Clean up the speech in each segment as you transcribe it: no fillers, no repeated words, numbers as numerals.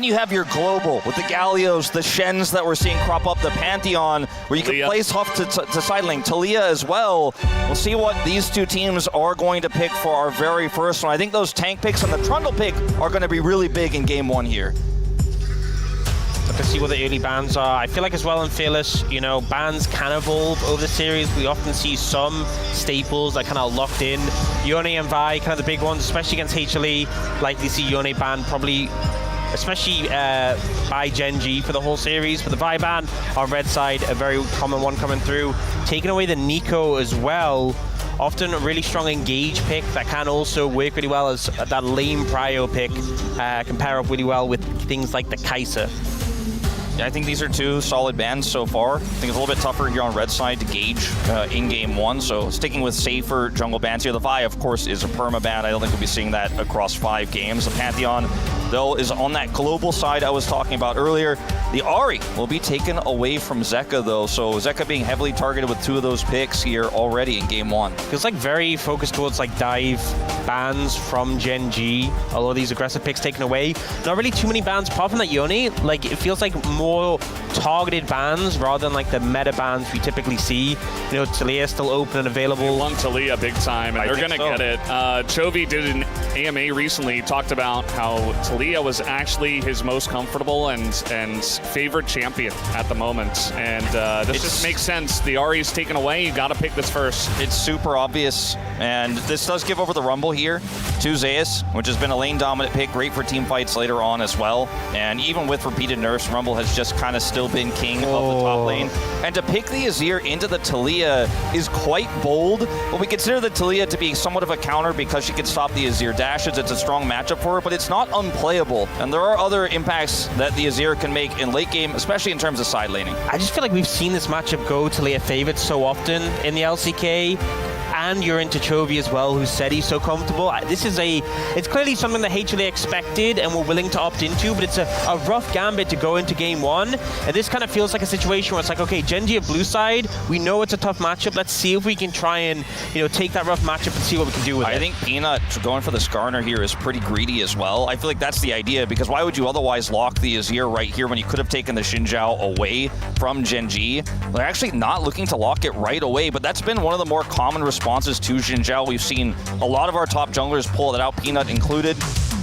You have your global with the Gallios, the Shens that we're seeing crop up, the Pantheon, where you can place Huff to side lane, Taliah as well. We'll see what these two teams are going to pick for our very first one. I think those tank picks and the Trundle pick are going to be really big in game one here. To see what the early bans are. I feel like as well in Fearless, you know, bans can evolve over the series. We often see some staples that kind of locked in. Yone and Vi, kind of the big ones, especially against HLE. Likely see Yone ban probably, especially by Genji for the whole series. But the Vi ban on red side, a very common one coming through. Taking away the Nico as well. Often a really strong engage pick that can also work really well as that lane prio pick. Can pair up really well with things like the Kai'Sa. Yeah, I think these are two solid bans so far. I think it's a little bit tougher here on red side to gauge in game one, so sticking with safer jungle bans here. The Vi, of course, is a perma ban. I don't think we'll be seeing that across 5 games. The Pantheon, though, is on that global side I was talking about earlier. The Ahri will be taken away from Zeka, though, so Zeka being heavily targeted with 2 of those picks here already in game one. Feels like very focused towards like dive bans from Genji. A lot of these aggressive picks taken away. Not really too many bans apart from that Yone. Like, it feels like more targeted bans rather than like the meta bans we typically see. You know, Taliah still open and available. They want Taliah big time, and they're going to get it. Chovy did an AMA recently, talked about how Taliah was actually his most comfortable and favorite champion at the moment. And this just makes sense. The Ahri's taken away. You got to pick this first. It's super obvious, and this does give over the Rumble here to Zeus, which has been a lane dominant pick, great for team fights later on as well. And even with repeated nerfs, Rumble has just kind of still been king of the top lane. And to pick the Azir into the Taliah is quite bold, but we consider the Taliah to be somewhat of a counter because she can stop the Azir dashes. It's a strong matchup for her, but it's not unplayable. And there are other impacts that the Azir can make in late game, especially in terms of side laning. I just feel like we've seen this matchup go Taliah favored so often in the LCK. And you're into Chovy as well, who said he's so comfortable. It's clearly something that HLE expected and were willing to opt into, but it's a rough gambit to go into game one. And this kind of feels like a situation where it's like, okay, Genji at blue side, we know it's a tough matchup. Let's see if we can try and, you know, take that rough matchup and see what we can do with it. I think Peanut going for the Skarner here is pretty greedy as well. I feel like that's the idea, because why would you otherwise lock the Azir right here when you could have taken the Xin Zhao away from Genji? They're actually not looking to lock it right away, but that's been one of the more common responses to Xin Zhao. We've seen a lot of our top junglers pull that out, Peanut included.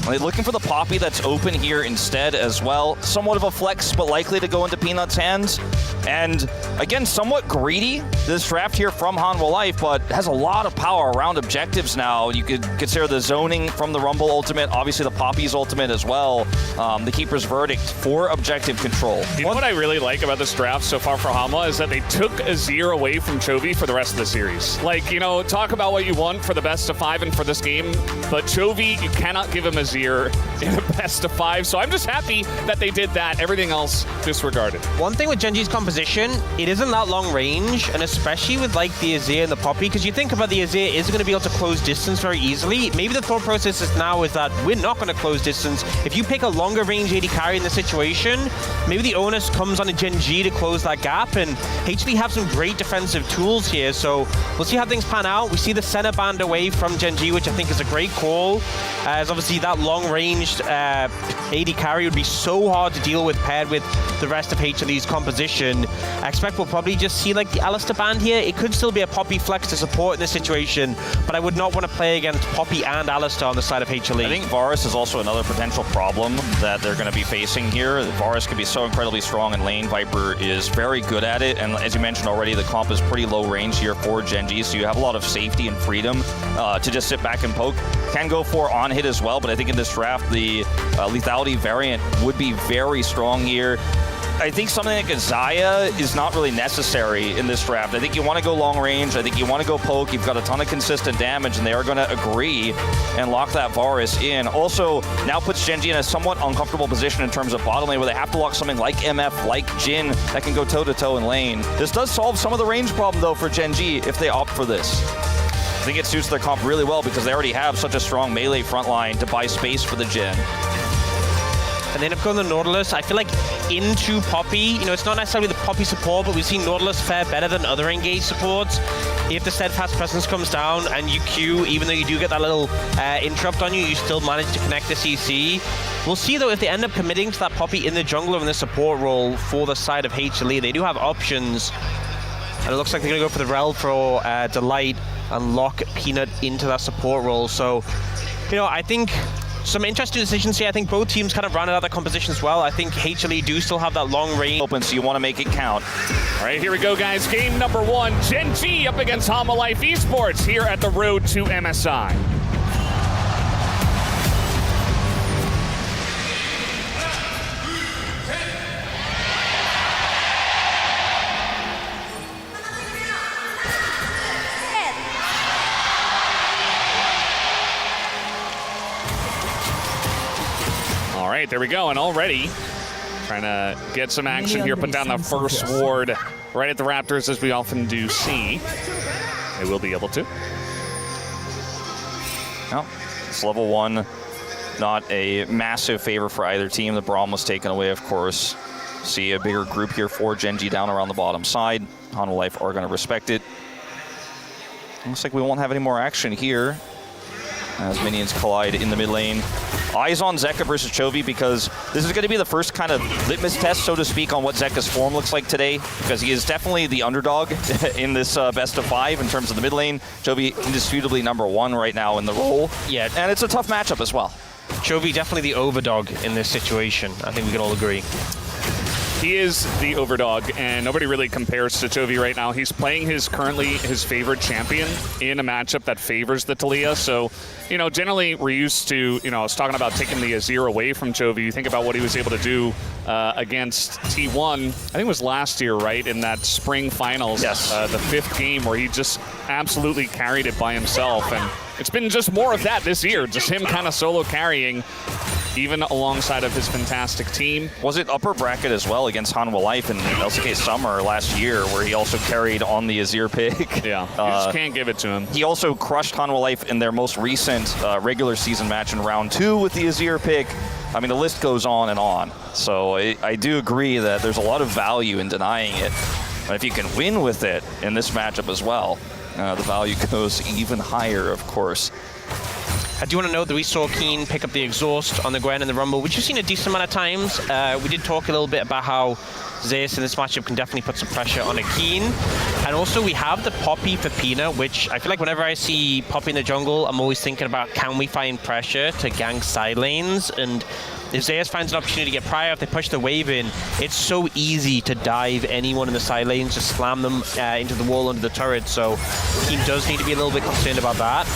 They're looking for the Poppy that's open here instead as well. Somewhat of a flex, but likely to go into Peanut's hands. And again, somewhat greedy, this draft here from HANWHA Life, but has a lot of power around objectives now. You could consider the zoning from the Rumble ultimate, obviously the Poppy's ultimate as well. The Keeper's Verdict for objective control. You know what I really like about this draft so far for HANWHA is that they took Azir away from Chovy for the rest of the series. Like, you know, talk about what you want for the best of 5 and for this game, but Chovy, you cannot give him Azir in a best of 5, so I'm just happy that they did that. Everything else disregarded. One thing with Genji's composition, it isn't that long range, and especially with like the Azir and the Poppy, because you think about the Azir is going to be able to close distance very easily. Maybe the thought process is now is that we're not going to close distance. If you pick a longer range AD carry in this situation, maybe the onus comes on a Genji to close that gap, and HLE have some great defensive tools here, so we'll see how things pan out. We see the center band away from Genji, which I think is a great call, as obviously that long-ranged AD carry would be so hard to deal with paired with the rest of HLE's composition. I expect we'll probably just see like the Alistar band here. It could still be a Poppy flex to support in this situation, but I would not want to play against Poppy and Alistar on the side of HLE. I think Varus is also another potential problem that they're going to be facing here. Varus can be so incredibly strong in lane. Viper is very good at it, and as you mentioned already, the comp is pretty low range here for Genji, so you have a lot of safety and freedom to just sit back and poke. Can go for on hit as well, but I think in this draft, the lethality variant would be very strong here. I think something like a Xayah is not really necessary in this draft. I think you want to go long range. I think you want to go poke. You've got a ton of consistent damage, and they are going to agree and lock that Varus in. Also, now puts Genji in a somewhat uncomfortable position in terms of bottom lane, where they have to lock something like MF, like Jhin, that can go toe-to-toe in lane. This does solve some of the range problem, though, for Genji if they opt for this. I think it suits their comp really well because they already have such a strong melee front line to buy space for the Jhin. and they end up going the Nautilus. I feel like into Poppy, you know, it's not necessarily the Poppy support, but we've seen Nautilus fare better than other engaged supports. If the steadfast presence comes down and you Q, even though you do get that little interrupt on you, you still manage to connect the CC. We'll see though if they end up committing to that Poppy in the jungle or in the support role for the side of HLE. They do have options, and it looks like they're going to go for the Rel for Delight and lock Peanut into that support role. So, you know, I think some interesting decisions here. I think both teams kind of rounded out their compositions well. I think HLE do still have that long range open, so you want to make it count. All right, here we go, guys. Game number 1, Genji up against HANWHA Life Esports here at the road to MSI. All right, there we go, and already trying to get some action here, put down the first ward right at the Raptors, as we often do see. They will be able to. Well, it's level 1, not a massive favor for either team. The Braum was taken away, of course. See a bigger group here for Genji down around the bottom side. HANWHA Life are going to respect it. Looks like we won't have any more action here as minions collide in the mid lane. Eyes on Zeka versus Chovy, because this is going to be the first kind of litmus test, so to speak, on what Zeka's form looks like today, because he is definitely the underdog in this best of 5 in terms of the mid lane. Chovy indisputably #1 right now in the role. Yeah, and it's a tough matchup as well. Chovy definitely the overdog in this situation. I think we can all agree. He is the overdog, and nobody really compares to Chovy right now. He's playing currently his favorite champion in a matchup that favors the Taliah. So, you know, generally we're used to, you know, I was talking about taking the Azir away from Chovy. You think about what he was able to do against T1, I think it was last year, right, in that spring finals. Yes. The 5th game where he just absolutely carried it by himself. And it's been just more of that this year, just him kind of solo carrying, even alongside of his fantastic team. Was it upper bracket as well against HANWHA Life in LCK Summer last year, where he also carried on the Azir pick? Yeah, you just can't give it to him. He also crushed HANWHA Life in their most recent regular season match in round 2 with the Azir pick. I mean, the list goes on and on. So I do agree that there's a lot of value in denying it. But if you can win with it in this matchup as well, the value goes even higher, of course. I do want to note that we saw Keen pick up the exhaust on the Gwen in the Rumble, which you've seen a decent amount of times. We did talk a little bit about how Zeus in this matchup can definitely put some pressure on a Keen. And also we have the Poppy for Peanut, which I feel like whenever I see Poppy in the jungle, I'm always thinking about, can we find pressure to gank side lanes? And if Zeus finds an opportunity to get prior, if they push the wave in, it's so easy to dive anyone in the side lanes, just slam them into the wall under the turret. So Keen does need to be a little bit concerned about that.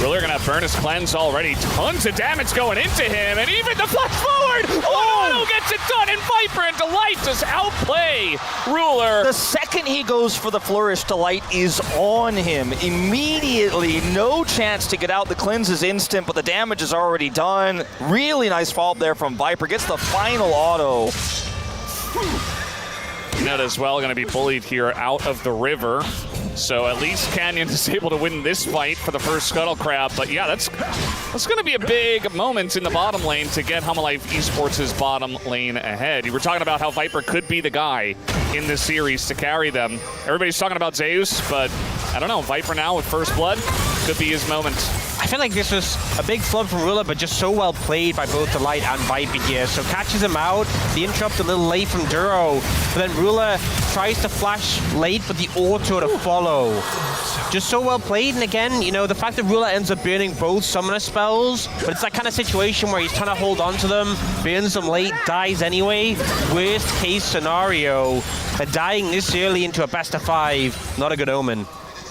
Ruler gonna burn his cleanse already. Tons of damage going into him, and even the flash forward! Auto gets it done, and Viper and Delight just outplay Ruler. The second he goes for the flourish, Delight is on him immediately. No chance to get out. The cleanse is instant, but the damage is already done. Really nice follow-up there from Viper. Gets the final auto. Peanut as well gonna be bullied here out of the river. So at least Canyon is able to win this fight for the first Scuttle Crab. But yeah, that's going to be a big moment in the bottom lane to get HANWHA Life Esports' bottom lane ahead. You were talking about how Viper could be the guy in this series to carry them. Everybody's talking about Zeus, but I don't know. Viper now with first blood could be his moment. I feel like this was a big flub from Ruler, but just so well played by both Delight and Viper here. So catches him out. The interrupt a little late from Duro, but then Ruler tries to flash late, but the auto to follow. Just so well played. And again, you know, the fact that Ruler ends up burning both summoner spells, but it's that kind of situation where he's trying to hold on to them, burns them late, dies anyway. Worst case scenario, dying this early into a best of 5, not a good omen.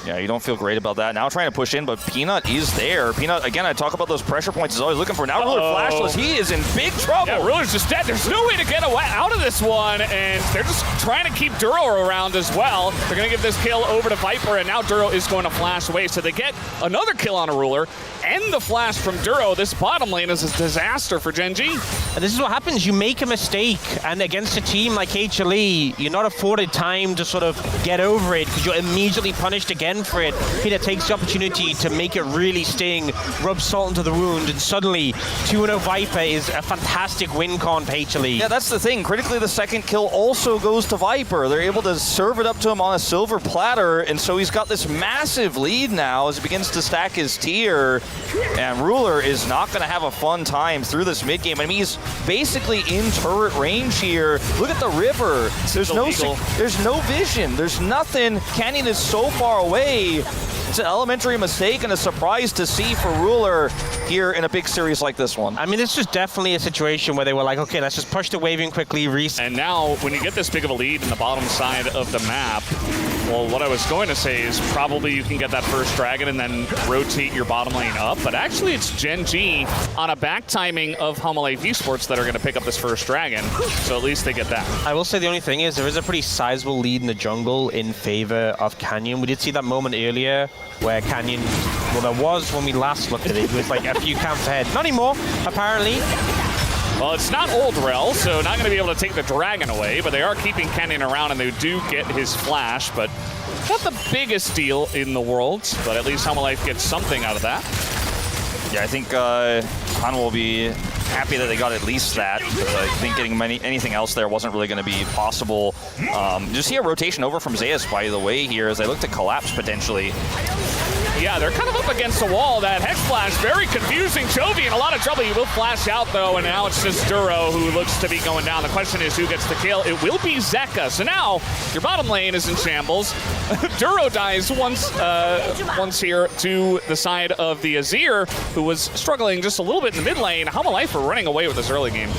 Yeah, you don't feel great about that. Now trying to push in, but Peanut is there. Peanut, again, I talk about those pressure points he's always looking for. Now Ruler flashless. He is in big trouble. Yeah, Ruler's just dead. There's no way to get out of this one, and they're just trying to keep Duro around as well. They're going to give this kill over to Viper, and now Duro is going to flash away. So they get another kill on a Ruler and the flash from Duro. This bottom lane is a disaster for Genji. And this is what happens. You make a mistake, and against a team like HLE, you're not afforded time to sort of get over it because you're immediately punished again for it. Peter takes the opportunity to make it really sting, rub salt into the wound, and suddenly 2-0 Viper is a fantastic win con for HLE. Yeah, that's the thing. Critically, the second kill also goes to Viper. They're able to serve it up to him on a silver platter, and so he's got this massive lead now as he begins to stack his tier, and Ruler is not going to have a fun time through this mid game. I mean, he's basically in turret range here. Look at the river. There's no vision. There's nothing. Canyon is so far away. It's an elementary mistake and a surprise to see for Ruler here in a big series like this one. I mean, this was definitely a situation where they were like, okay, let's just push the wave in quickly, reset. And now, when you get this big of a lead in the bottom side of the map, well, what I was going to say is probably you can get that first dragon and then rotate your bottom lane up, but actually it's Genji on a back timing of HLE ESPORTS that are going to pick up this first dragon, so at least they get that. I will say the only thing is there is a pretty sizable lead in the jungle in favor of Canyon. We did see that moment earlier where Canyon, well, there was when we last looked at it, it was like a few camps ahead. Not anymore, apparently. Well, it's not old Rel, so not going to be able to take the dragon away, but they are keeping Canyon around, and they do get his flash, but not the biggest deal in the world, but at least HLE gets something out of that. Yeah, I think HANWHA will be happy that they got at least that, because I think getting anything else there wasn't really going to be possible. Just see a rotation over from Zeus, by the way, here, as they look to collapse potentially. Yeah, they're kind of up against the wall. That Hex Flash, very confusing. Chovy in a lot of trouble. He will flash out, though, and now it's just Duro who looks to be going down. The question is who gets the kill. It will be Zeka. So now your bottom lane is in shambles. Duro dies once here to the side of the Azir, who was struggling just a little bit in the mid lane. HLE are running away with this early game.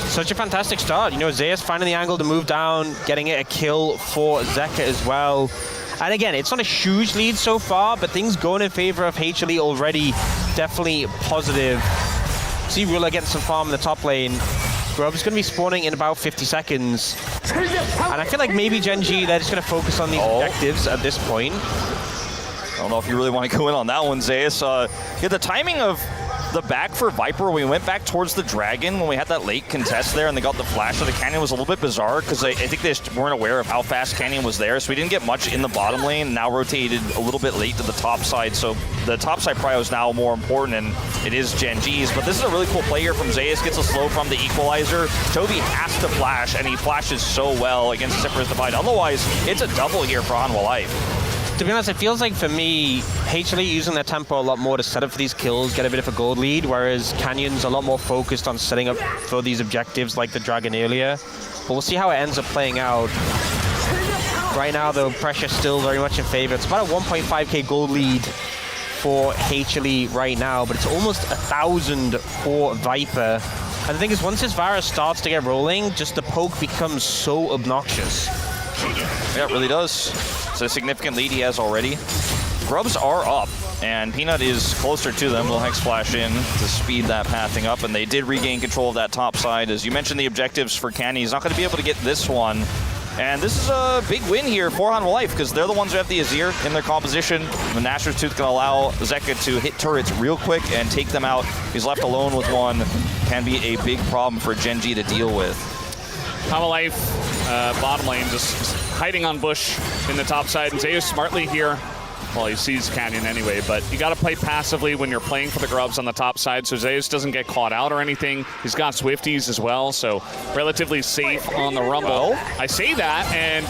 Such a fantastic start. You know, Zeus finding the angle to move down, getting it a kill for Zeka as well. And again, it's not a huge lead so far, but things going in favor of HLE already. Definitely positive. See Ruler getting some farm in the top lane. Grubs going to be spawning in about 50 seconds. And I feel like maybe Genji, they're just going to focus on these objectives at this point. I don't know if you really want to go in on that one, Zeus. Yeah, the timing of the back for Viper, we went back towards the Dragon when we had that late contest there and they got the flash of the Canyon, was a little bit bizarre because I think they just weren't aware of how fast Canyon was there, so we didn't get much in the bottom lane, now rotated a little bit late to the top side, so the top side prio is now more important, and it is Genji's. But this is a really cool play here from Zeus, gets a slow from the equalizer. Toby has to flash, and he flashes so well against Cypher's Divide. Otherwise, it's a double here for HANWHA. To be honest, it feels like for me, HLE using their tempo a lot more to set up for these kills, get a bit of a gold lead, whereas Canyon's a lot more focused on setting up for these objectives like the Dragon earlier. But we'll see how it ends up playing out. Right now, though, pressure's still very much in favor. It's about a 1.5k gold lead for HLE right now, but it's almost 1,000 for Viper. And the thing is, once this virus starts to get rolling, just the poke becomes so obnoxious. Yeah, it really does. It's a significant lead he has already. Grubs are up, and Peanut is closer to them. Little Hex Flash in to speed that pathing up, and they did regain control of that top side. As you mentioned, the objectives for Canny, he's not going to be able to get this one. And this is a big win here for HANWHA, because they're the ones who have the Azir in their composition. The Nashor's Tooth can allow Zeka to hit turrets real quick and take them out. He's left alone with one. Can be a big problem for Genji to deal with. HLE bottom lane just hiding on bush in the top side, and Zeus smartly here. Well, he sees Canyon anyway, but you got to play passively when you're playing for the Grubs on the top side, so Zeus doesn't get caught out or anything. He's got Swifties as well, so relatively safe on the Rumble. I say that, and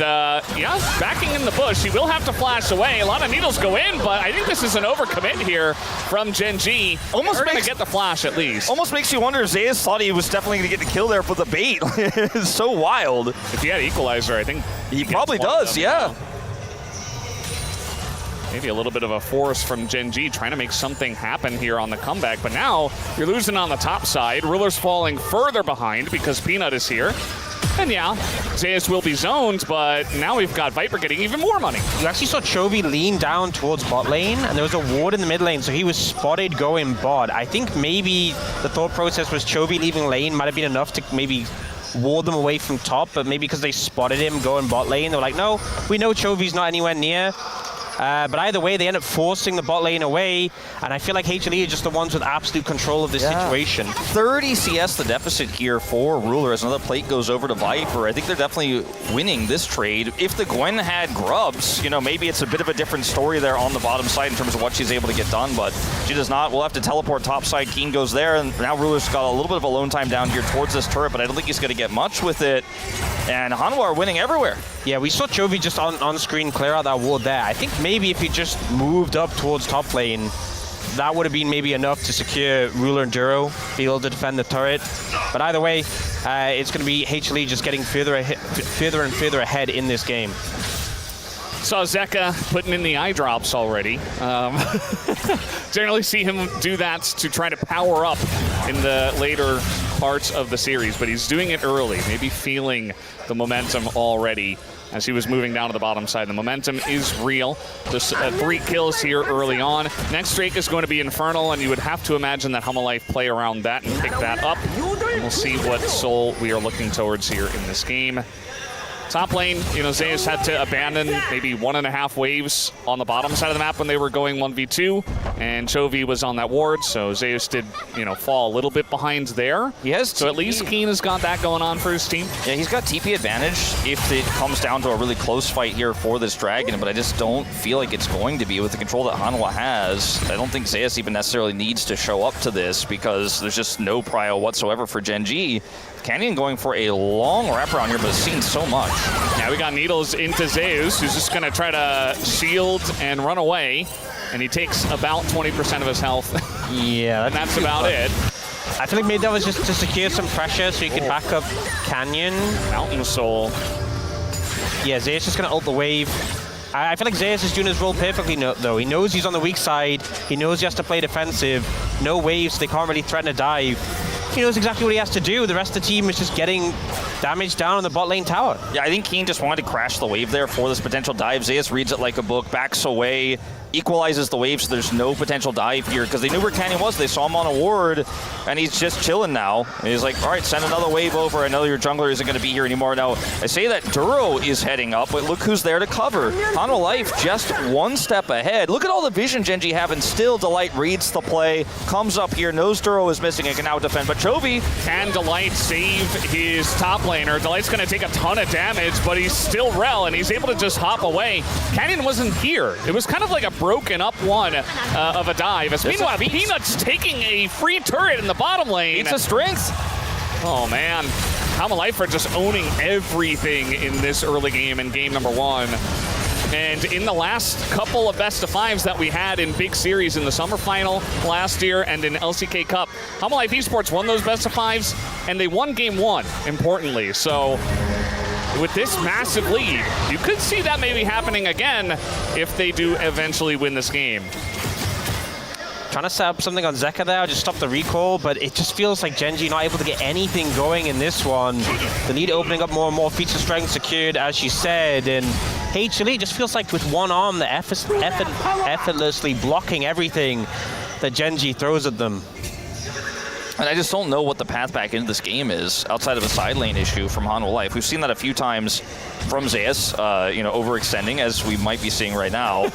yeah, backing in the bush. He will have to flash away. A lot of needles go in, but I think this is an overcommit here from Genji. Almost going to get the flash at least. Almost makes you wonder if Zeus thought he was definitely going to get the kill there for the bait. It's so wild. If he had Equalizer, I think he probably does, yeah. Maybe a little bit of a force from Genji trying to make something happen here on the comeback, but now you're losing on the top side. Ruler's falling further behind because Peanut is here. And yeah, Zeus will be zoned, but now we've got Viper getting even more money. You actually saw Chovy lean down towards bot lane, and there was a ward in the mid lane, so he was spotted going bot. I think maybe the thought process was Chovy leaving lane might have been enough to maybe ward them away from top, but maybe because they spotted him going bot lane, they were like, no, we know Chovy's not anywhere near. But either way, they end up forcing the bot lane away, and I feel like HLE are just the ones with absolute control of this situation. 30 CS the deficit here for Ruler as another plate goes over to Viper. I think they're definitely winning this trade. If the Gwen had Grubs, you know, maybe it's a bit of a different story there on the bottom side in terms of what she's able to get done, but she does not. We'll have to teleport top side. Keen goes there, and now Ruler's got a little bit of alone time down here towards this turret, but I don't think he's going to get much with it. And HANWHA are winning everywhere. Yeah, we saw Chovy just on screen clear out that ward there. I think maybe if he just moved up towards top lane, that would have been maybe enough to secure Ruler and Duro, be able to defend the turret. But either way, it's going to be HLE just getting further and further ahead in this game. Saw Zeka putting in the eye drops already. Generally see him do that to try to power up in the later parts of the series, but he's doing it early, maybe feeling the momentum already as he was moving down to the bottom side. The momentum is real. Just 3 kills here early on. Next Drake is going to be Infernal, and you would have to imagine that HLE play around that and pick that up. And we'll see what Soul we are looking towards here in this game. Top lane, you know, Zeus had to abandon maybe 1.5 waves on the bottom side of the map when they were going 1v2, and Chovy was on that ward, so Zeus did, you know, fall a little bit behind there. So at least Keen has got that going on for his team. Yeah, he's got TP advantage if it comes down to a really close fight here for this Dragon, but I just don't feel like it's going to be with the control that HANWHA has. I don't think Zeus even necessarily needs to show up to this because there's just no prio whatsoever for Genji. Canyon going for a long wraparound here, but it's seen so much. Yeah, we got needles into Zeus, who's just going to try to shield and run away, and he takes about 20% of his health. Yeah, and that's about it. I feel like maybe that was just to secure some pressure so he could back up Canyon. Mountain Soul. Yeah, Zeus just going to ult the wave. I feel like Zeus is doing his role perfectly, though. He knows he's on the weak side. He knows he has to play defensive. No waves, they can't really threaten a dive. He knows exactly what he has to do. The rest of the team is just getting damage down on the bot lane tower. Yeah, I think Keen just wanted to crash the wave there for this potential dive. Zeus reads it like a book, backs away, equalizes the wave, so there's no potential dive here because they knew where Canyon was. They saw him on a ward, and he's just chilling now. And he's like, all right, send another wave over. I know your jungler isn't going to be here anymore. Now, I say that Duro is heading up, but look who's there to cover. HANWHA Life just one step ahead. Look at all the vision Genji have, and still Delight reads the play, comes up here, knows Duro is missing, and can now defend. But Chovy, can Delight save his top laner? Delight's going to take a ton of damage, but he's still Rel, and he's able to just hop away. Canyon wasn't here. It was kind of like a broken up one of a dive. As meanwhile, Peanut's taking a free turret in the bottom lane. it's a strength. Oh, man. HLE Life are just owning everything in this early game, in game number 1. And in the last couple of best-of-5s that we had in big series in the summer final last year and in LCK Cup, HLE Life Esports won those best-of-5s, and they won game 1, importantly. So with this massive lead, you could see that maybe happening again if they do eventually win this game. Trying to set up something on Zeka there, just stop the recall, but it just feels like Genji not able to get anything going in this one. The lead opening up more and more, feature strength secured, as she said, and HLE just feels like with one arm, they're effortlessly blocking everything that Genji throws at them. And I just don't know what the path back into this game is outside of a side lane issue from HANWHA Life. We've seen that a few times from Zeus, you know, overextending, as we might be seeing right now.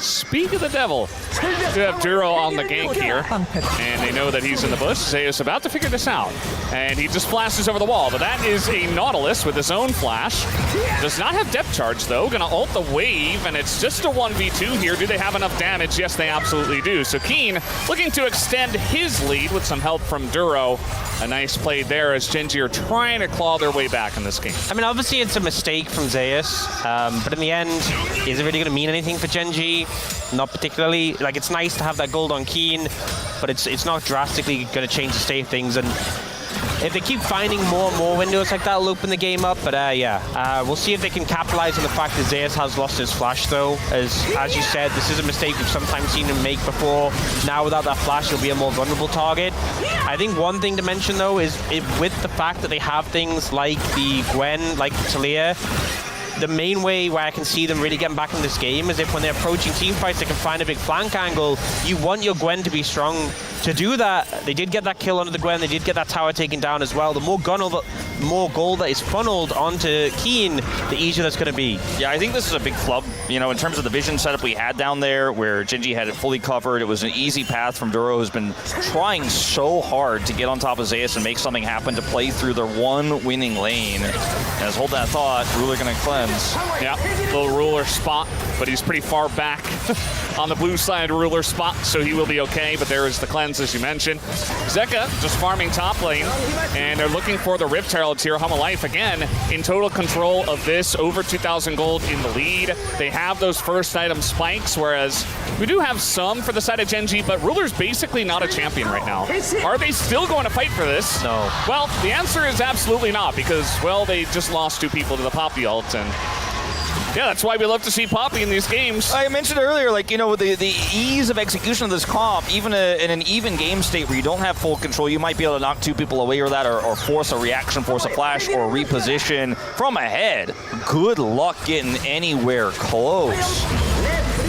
Speak of the devil. We have Duro on the gank here, and they know that he's in the bush. Zeus about to figure this out, and he just flashes over the wall. But that is a Nautilus with his own flash. Does not have depth charge, though. Gonna ult the wave, and it's just a 1v2 here. Do they have enough damage? Yes, they absolutely do. So Keen looking to extend his lead with some help from Duro. A nice play there as Genji are trying to claw their way back in this game. I mean, obviously it's a mistake from Zeus, but in the end, is it really going to mean anything for Genji? Not particularly. Like, it's nice to have that gold on Keen, but it's not drastically going to change the state of things. And if they keep finding more and more windows like that, it'll open the game up. But yeah, we'll see if they can capitalize on the fact that Zeus has lost his flash, though. As you said, this is a mistake we've sometimes seen him make before. Now without that flash, he'll be a more vulnerable target. I think one thing to mention, though, is with the fact that they have things like the Gwen, like Taliah, the main way where I can see them really getting back in this game is if when they're approaching team fights, they can find a big flank angle. You want your Gwen to be strong to do that. They did get that kill under the Gwen. They did get that tower taken down as well. The more more gold that is funneled onto Keen, the easier that's going to be. Yeah, I think this is a big flub, you know, in terms of the vision setup we had down there, where Genji had it fully covered. It was an easy path from Duro, who's been trying so hard to get on top of Zeus and make something happen to play through their one winning lane. As hold that thought, Ruler gonna cleanse. Yeah, little Ruler spot, but he's pretty far back on the blue side Ruler spot, so he will be okay, but there is the cleanse, as you mentioned. Zeka just farming top lane, and they're looking for the Rift Heralds here. HANWHA Life, again, in total control of this, over 2,000 gold in the lead. They have those first item spikes, whereas we do have some for the side of Genji, but Ruler's basically not a champion right now. Are they still going to fight for this? No. Well, the answer is absolutely not, because, well, they just lost 2 people to the Poppy ult, and yeah, that's why we love to see Poppy in these games. I mentioned earlier, like, you know, the ease of execution of this comp, even in an even game state where you don't have full control, you might be able to knock 2 people away or that, or force a reaction, force a flash, or reposition from ahead. Good luck getting anywhere close.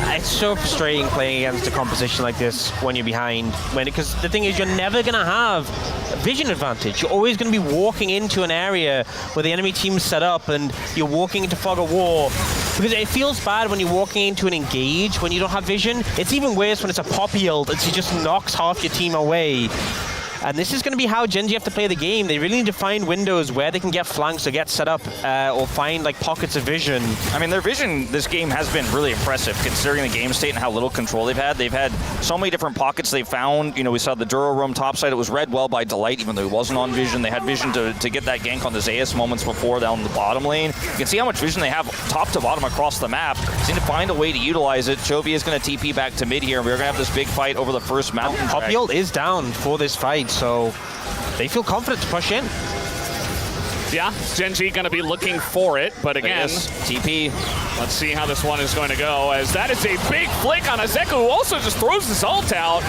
It's so frustrating playing against a composition like this when you're behind. Because the thing is, you're never going to have a vision advantage. You're always going to be walking into an area where the enemy team's set up and you're walking into fog of war. Because it feels bad when you're walking into an engage when you don't have vision. It's even worse when it's a Poppy ult and she just knocks half your team away. And this is going to be how Genji have to play the game. They really need to find windows where they can get flanks or get set up or find like pockets of vision. I mean, their vision this game has been really impressive considering the game state and how little control they've had. They've had so many different pockets they found. You know, we saw the Duro roam topside. It was read well by Delight, even though he wasn't on vision. They had vision to get that gank on the Zeus moments before down the bottom lane. You can see how much vision they have top to bottom across the map. They need to find a way to utilize it. Chovy is going to TP back to mid here, and we're going to have this big fight over the first mountain. Poppy ult is down for this fight, so they feel confident to push in. Yeah, Genji going to be looking for it, but again, TP. Let's see how this one is going to go, as that is a big flick on Azeka, who also just throws his ult out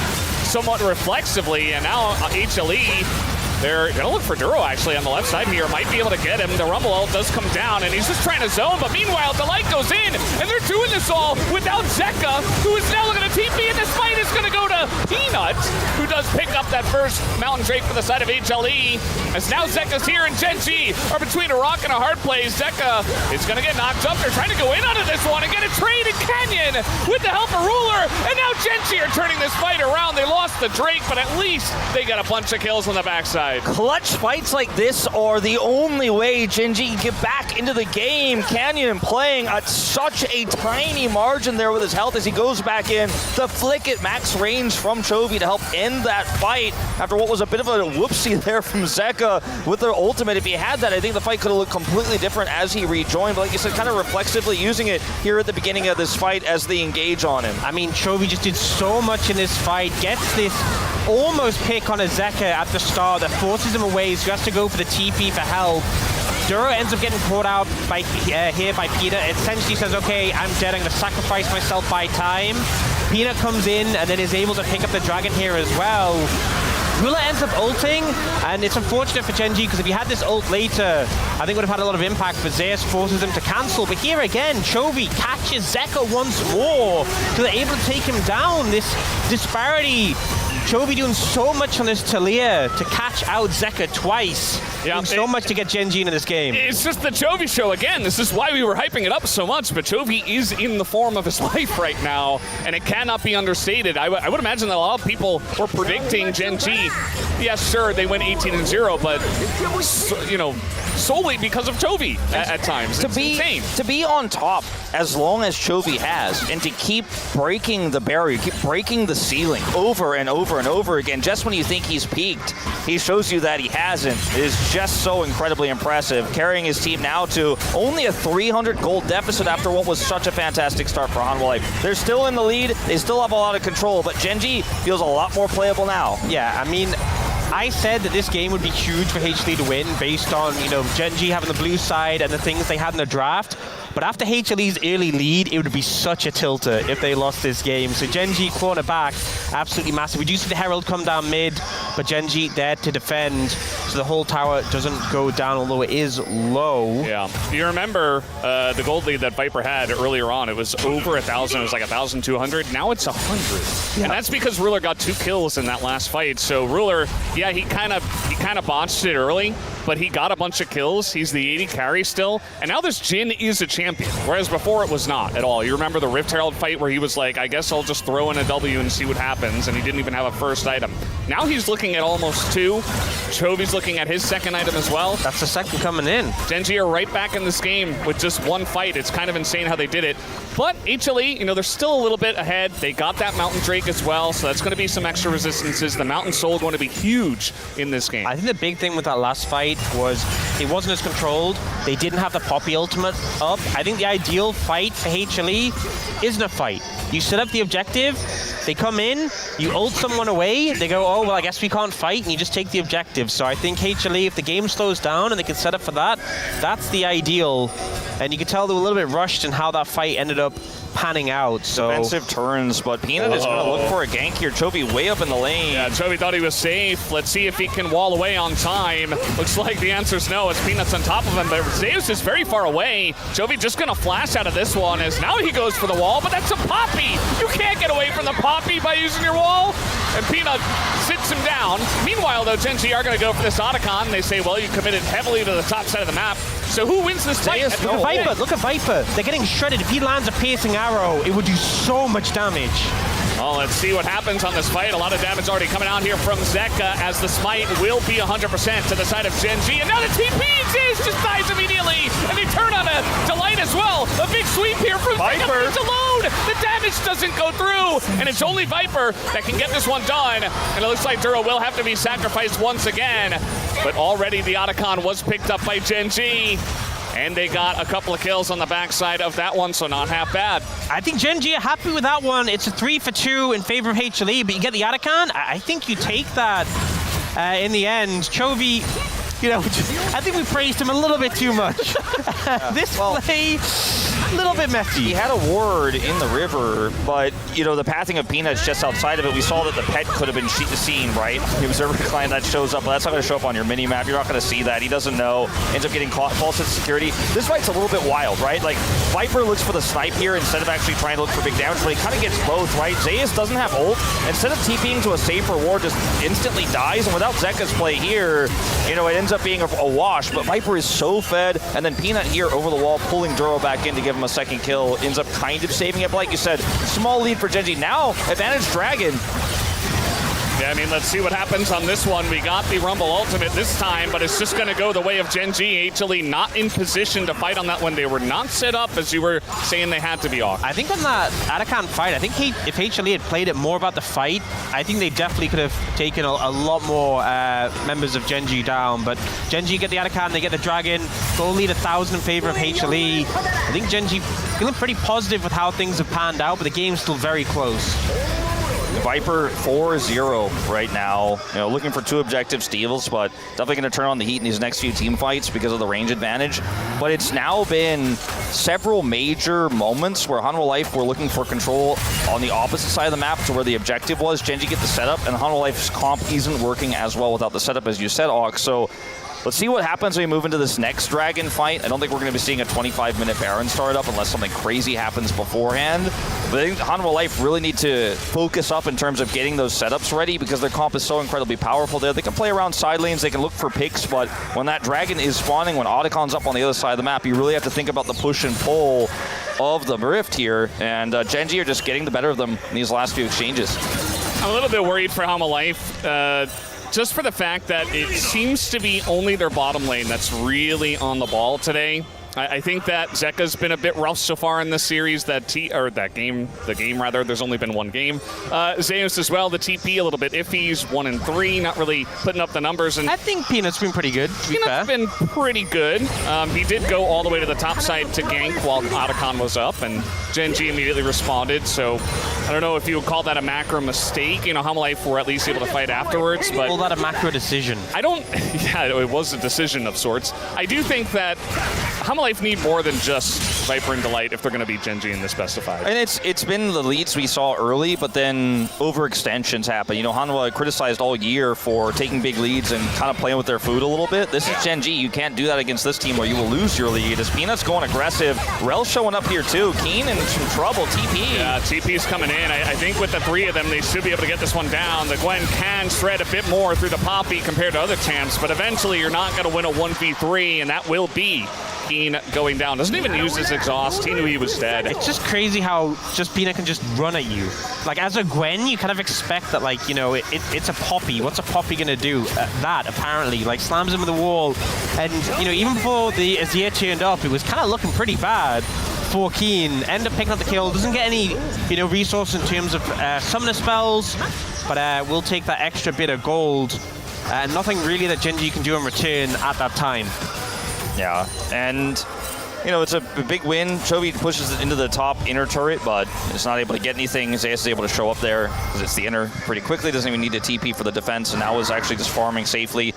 somewhat reflexively, and now HLE, they're going to look for Duro actually on the left side here, might be able to get him. The Rumble ult does come down, and he's just trying to zone, but meanwhile, Delight goes in, and they're doing this all without Zeka, who is now going to TP, and this fight is going to go to Peanut, who does pick up that first Mountain Drake for the side of HLE, as now Zeka's here, and Genji are between a rock and a hard place. Zeka is going to get knocked up. They're trying to go in onto this one and get a trade in Canyon with the help of Ruler, and now Genji are turning this fight around. They lost the Drake, but at least they got a bunch of kills on the backside. Clutch fights like this are the only way Genji can get back into the game. Canyon playing at such a tiny margin there with his health as he goes back in. The flick at max range from Chovy to help end that fight after what was a bit of a whoopsie there from Zeka with their ultimate. If he had that, I think the fight could have looked completely different as he rejoined. But like you said, kind of reflexively using it here at the beginning of this fight as they engage on him. I mean, Chovy just did so much in this fight, gets this almost pick on a Zeka at the start that forces him away, so he has to go for the TP for help. Duro ends up getting caught out by here by Peanut. It essentially says, okay, I'm dead, I'm going to sacrifice myself by time. Peanut comes in and then is able to pick up the dragon here as well. Ruler ends up ulting, and it's unfortunate for Genji because if he had this ult later, I think it would have had a lot of impact, but Zeus forces him to cancel. But here again, Chovy catches Zeka once more, so they're able to take him down. This disparity, Chovy doing so much on this Taliah to catch out Zeka twice. Yeah, doing so much to get Genji into this game. It's just the Chovy show again. This is why we were hyping it up so much, but Chovy is in the form of his life right now, and it cannot be understated. I would imagine that a lot of people were predicting Genji. Yes, sure, they went 18-0, but you know, solely because of Chovy at times. It's insane. To be on top as long as Chovy has, and to keep breaking the barrier, keep breaking the ceiling over and over and over again, just when you think he's peaked, he shows you that he hasn't. It is just so incredibly impressive, carrying his team now to only a 300 gold deficit after what was such a fantastic start for HANWHA Life. They're still in the lead, they still have a lot of control, but Genji feels a lot more playable now. Yeah, I mean, I said that this game would be huge for HLE to win based on, you know, Genji having the blue side and the things they had in the draft. But after HLE's early lead, it would be such a tilter if they lost this game. So Genji corner back, absolutely massive. We do see the Herald come down mid, but Genji there to defend, so the whole tower doesn't go down, although it is low. Yeah. You remember the gold lead that Viper had earlier on? It was over 1,000. It was like 1,200. Now it's 100. Yeah. And that's because Ruler got 2 kills in that last fight. So Ruler, yeah, he kind of botched it early. but he got a bunch of kills. He's the 80 carry still, and now this Jhin is a champion, whereas before it was not at all. You remember the Rift Herald fight where he was like, I guess I'll just throw in a W and see what happens, and he didn't even have a first item. Now he's looking at almost 2. Chovy's looking at his second item as well. That's the second coming in. Genji are right back in this game with just 1 fight. It's kind of insane how they did it. But HLE, you know, they're still a little bit ahead. They got that Mountain Drake as well, so that's going to be some extra resistances. The Mountain Soul going to be huge in this game. I think the big thing with that last fight was it wasn't as controlled. They didn't have the Poppy ultimate up. I think the ideal fight for HLE isn't a fight. You set up the objective, they come in, you ult someone away, they go, oh, well, I guess we can't fight, and you just take the objective. So I think HLE, if the game slows down and they can set up for that, that's the ideal. And you could tell they were a little bit rushed in how that fight ended up panning out. So defensive turns, but Peanut is going to look for a gank here. Chovy way up in the lane. Yeah, Chovy thought he was safe. Let's see if he can wall away on time. Looks like the answer's no, as Peanut's on top of him, but Zeus is very far away. Chovy just going to flash out of this one, as now he goes for the wall, but that's a Poppy. You can't get away from the Poppy by using your wall. And Peanut sits him down. Meanwhile, though, Genji are going to go for this Otacon. They say, well, you committed heavily to the top side of the map. So who wins this fight? Look at Viper. They're getting shredded. If he lands a piercing arrow, it would do so much damage. Well, let's see what happens on this fight. A lot of damage already coming out here from Zeka, as the smite will be 100% to the side of Genji. And now the TP Zeus just dies immediately. And they turn on a Delight as well. A big sweep here from Viper. He's alone. The damage doesn't go through. And it's only Viper that can get this one done. And it looks like Duro will have to be sacrificed once again. But already the Otacon was picked up by Genji. And they got a couple of kills on the backside of that one, so not half bad. I think Genji are happy with that one. It's a 3 for 2 in favor of HLE, but you get the Otacon. I think you take that in the end. Chovy, you know, I think we praised him a little bit too much. This play, a little bit messy. He had a ward in the river, but, you know, the pathing of Peanut's just outside of it. We saw that the pet could have been seen, right? The observer client that shows up, but that's not going to show up on your mini-map. You're not going to see that. He doesn't know. Ends up getting caught. False hit security. This fight's a little bit wild, right? Like, Viper looks for the snipe here instead of actually trying to look for big damage, but he kind of gets both, right? Zeus doesn't have ult. Instead of TPing to a safer ward, just instantly dies, and without Zeka's play here, you know, it ends up being a wash, but Viper is so fed, and then Peanut here over the wall, pulling Duro back in to give him a second kill, ends up kind of saving it, but like you said, small lead for Genji. Now, advantage Dragon. Yeah, I mean, let's see what happens on this one. We got the Rumble Ultimate this time, but it's just going to go the way of Genji. HLE not in position to fight on that one. They were not set up, as you were saying they had to be off. I think on that Otacon fight, I think if HLE had played it more about the fight, I think they definitely could have taken a lot more members of Genji down. But Genji get the Otacon, they get the Dragon, full lead 1,000 in favor of HLE. I think Genji feeling pretty positive with how things have panned out, but the game's still very close. Viper 4-0 right now. You know, looking for 2 objective steals, but definitely going to turn on the heat in these next few team fights because of the range advantage. But it's now been several major moments where HANWHA Life were looking for control on the opposite side of the map to where the objective was. Genji get the setup, and HANWHA Life's comp isn't working as well without the setup, as you said, Ox. So let's see what happens when we move into this next Dragon fight. I don't think we're going to be seeing a 25-minute Baron start up unless something crazy happens beforehand. But I think HANWHA Life really need to focus up in terms of getting those setups ready because their comp is so incredibly powerful there. They can play around side lanes, they can look for picks, but when that Dragon is spawning, when Otacon's up on the other side of the map, you really have to think about the push and pull of the Rift here. And Genji are just getting the better of them in these last few exchanges. I'm a little bit worried for HANWHA Life. Just for the fact that it seems to be only their bottom lane that's really on the ball today. I think that Zeka's been a bit rough so far in this series. The game, there's only been one game. Zeus as well, the TP a little bit iffy. He's 1-3, not really putting up the numbers. And I think Peanut's been pretty good, to be fair. Peanut's been pretty good. He did go all the way to the top side to gank while Otacon was up, and Genji immediately responded. So I don't know if you would call that a macro mistake. You know, HANWHA Life were at least able to fight afterwards. But call that a macro decision? I don't. Yeah, it was a decision of sorts. I do think that HANWHA Life need more than just Viper and Delight if they're going to beat Genji in this best of 5. And it's been the leads we saw early, but then overextensions happen. You know, HANWHA criticized all year for taking big leads and kind of playing with their food a little bit. This is Genji. You can't do that against this team or you will lose your lead. As Peanut's going aggressive, Rel's showing up here too. Keen in some trouble. TP. Yeah, TP's coming in. I think with the 3 of them, they should be able to get this one down. The Gwen can shred a bit more through the Poppy compared to other champs, but eventually you're not going to win a 1v3, and that will be Keen going down. Doesn't even use his exhaust. He knew he was dead. It's just crazy how just Peanut can just run at you. Like, as a Gwen, you kind of expect that, like, you know, it's a Poppy. What's a Poppy going to do? That, apparently. Like, slams him in the wall. And, you know, even before the Azir turned up, it was kind of looking pretty bad for Keen. End up picking up the kill. Doesn't get any, you know, resource in terms of summoner spells, but we'll take that extra bit of gold. Nothing really that Genji can do in return at that time. Yeah, and you know, it's a big win. Chovy pushes it into the top inner turret, but it's not able to get anything. Zayas is able to show up there because it's the inner pretty quickly. Doesn't even need a TP for the defense, and now is actually just farming safely.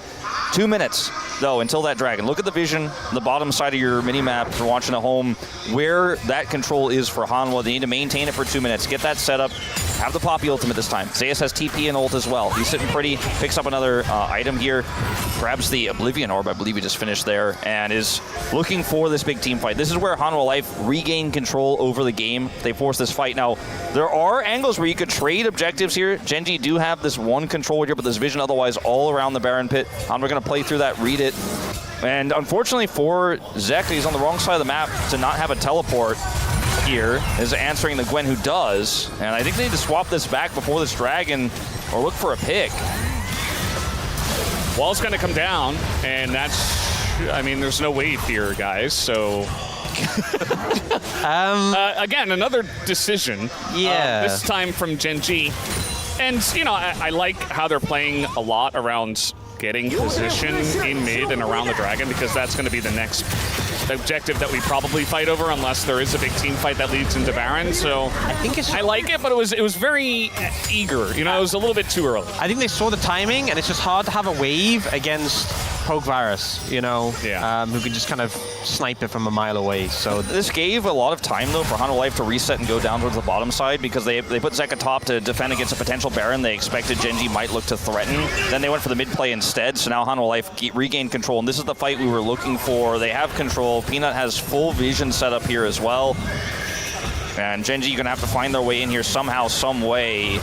2 minutes, though, until that dragon. Look at the vision, the bottom side of your mini-map if you're watching at home, where that control is for HANWHA. They need to maintain it for 2 minutes, get that set up, have the Poppy ultimate this time. Zayas has TP and ult as well. He's sitting pretty, picks up another item here, grabs the Oblivion Orb, I believe he just finished there, and is looking for this big team fight. This is where HANWHA Life regain control over the game. They force this fight. Now, there are angles where you could trade objectives here. Genji do have this one control here, but there's vision otherwise all around the Baron pit. HANWHA going to play through that, read it. And unfortunately for Zek, he's on the wrong side of the map to not have a teleport here, is answering the Gwen who does. And I think they need to swap this back before this dragon or look for a pick. Wall's going to come down, and that's, I mean, there's no wave here, guys, so... again, another decision. Yeah. This time from Genji. And, you know, I like how they're playing a lot around getting position in mid and around the dragon, because that's going to be the next objective that we probably fight over, unless there is a big team fight that leads into Baron. So I think I like it, but it was very eager. You know, it was a little bit too early. I think they saw the timing, and it's just hard to have a wave against Poke Virus, you know, who can just kind of snipe it from a mile away. So this gave a lot of time, though, for HANWHA Life to reset and go down towards the bottom side, because they put Zek atop to defend against a potential Baron. They expected Genji might look to threaten. Then they went for the mid play instead, so now HANWHA Life regained control, and this is the fight we were looking for. They have control. Peanut has full vision set up here as well. And Genji, you're going to have to find their way in here somehow, some way.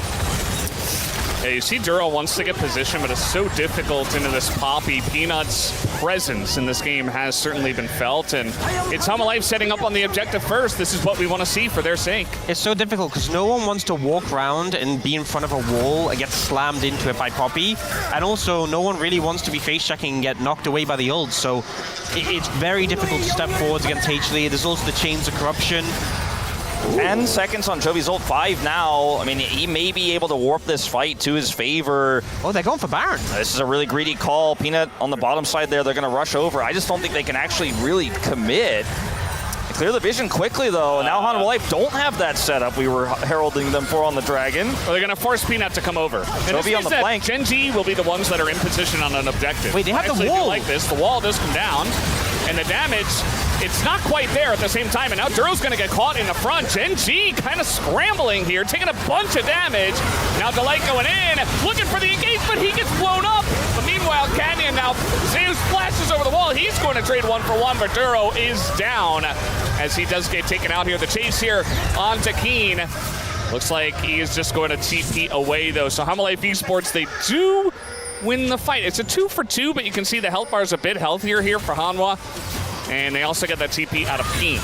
Yeah, you see Duro wants to get position, but it's so difficult into this Poppy. Peanut's presence in this game has certainly been felt, and it's HANWHA Life setting up on the objective first. This is what we want to see for their sake. It's so difficult because no one wants to walk around and be in front of a wall and get slammed into it by Poppy, and also no one really wants to be face-checking and get knocked away by the ult, so it's very difficult to step forwards against HLE. There's also the Chains of Corruption. 10 seconds on Chovy's ult, 5 now. I mean, he may be able to warp this fight to his favor. Oh, they're going for Baron. This is a really greedy call. Peanut on the bottom side there, they're going to rush over. I just don't think they can actually really commit. They clear the vision quickly, though. Now HANWHA Life don't have that setup we were heralding them for on the Dragon. Well, they're going to force Peanut to come over. Chovy on the flank. Genji will be the ones that are in position on an objective. Wait, they have the I wall. do like this. The wall does come down, and the damage, it's not quite there at the same time, and now Duro's going to get caught in the front. Genji kind of scrambling here, taking a bunch of damage. Now Delight going in, looking for the engage, but he gets blown up. But meanwhile, Canyon now, Zeus flashes over the wall. He's going to trade 1-for-1, but Duro is down as he does get taken out here. The chase here onto Keen. Looks like he is just going to TP away, though. So HANWHA Life ESPORTS, they do win the fight. It's a 2-for-2, but you can see the health bar is a bit healthier here for HANWHA. And they also get that TP out of Keen.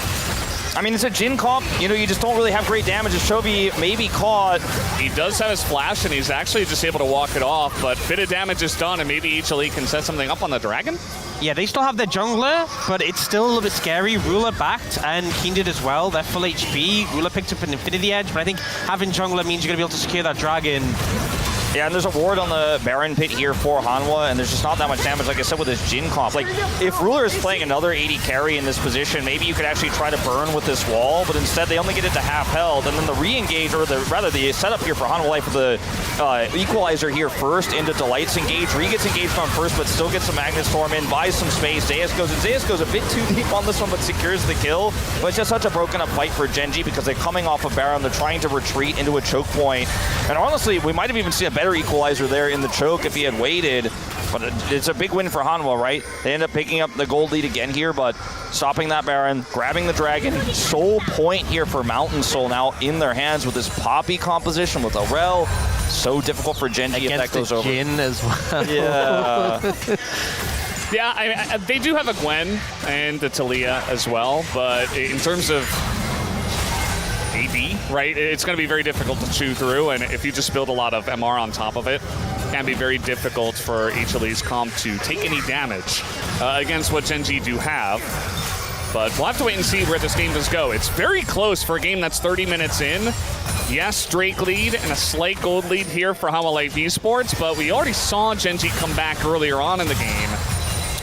I mean, it's a Jin comp. You know, you just don't really have great damage. As Chovy may be caught. He does have his flash, and he's actually just able to walk it off, but bit of damage is done, and maybe HLE can set something up on the Dragon? Yeah, they still have their jungler, but it's still a little bit scary. Ruler backed, and Keen did as well. They're full HP. Ruler picked up an Infinity Edge, but I think having jungler means you're going to be able to secure that Dragon. Yeah, and there's a ward on the Baron pit here for HANWHA, and there's just not that much damage, like I said, with this Jin comp. Like, if Ruler is playing another 80 carry in this position, maybe you could actually try to burn with this wall, but instead they only get it to half health, and then the re-engage, or rather the setup here for HANWHA Life with the equalizer here first into Delight's engage. Ree gets engaged on first, but still gets some Magnet Storm in, buys some space. Zeus goes a bit too deep on this one, but secures the kill. But it's just such a broken up fight for Genji because they're coming off of Baron, they're trying to retreat into a choke point, and honestly, we might have even seen a better equalizer there in the choke if he had waited, but it's a big win for HANWHA, right? They end up picking up the gold lead again here, but stopping that Baron, grabbing the dragon. Soul point here for Mountain Soul now in their hands with this Poppy composition with Aurel. So difficult for Genji if that goes over. Jin as well. Yeah. Yeah, they do have a Gwen and the Taliah as well, but in terms of AD, right, it's going to be very difficult to chew through, and if you just build a lot of MR on top of it, it can be very difficult for HLE's comp to take any damage against what Genji do have. But we'll have to wait and see where this game does go. It's very close for a game that's 30 minutes in. Yes, Drake lead and a slight gold lead here for HANWHA Life Esports, but we already saw Genji come back earlier on in the game.